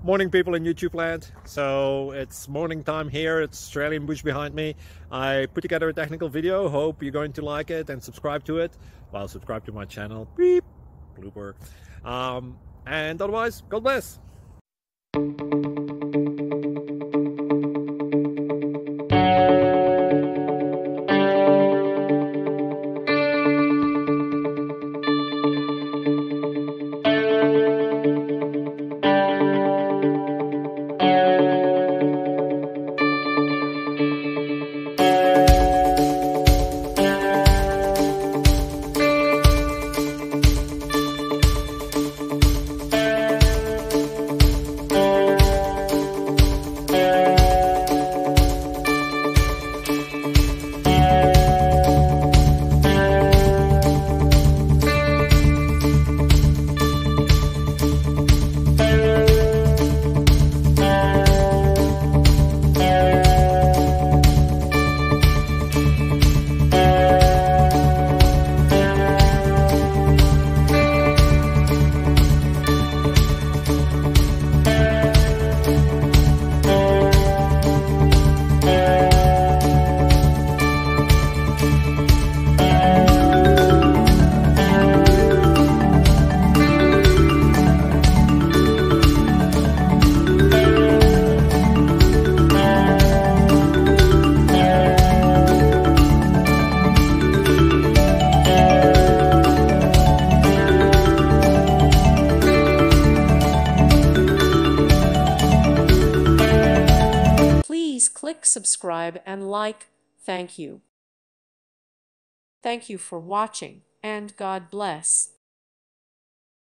Morning, people in YouTube land. So it's morning time here. It's Australian bush behind me. I put together a technical video. Hope you're going to like it and subscribe to it. Well, subscribe to my channel. Beep. Blooper. And otherwise, God bless. Please click subscribe and like. Thank you. Thank you for watching, and God bless.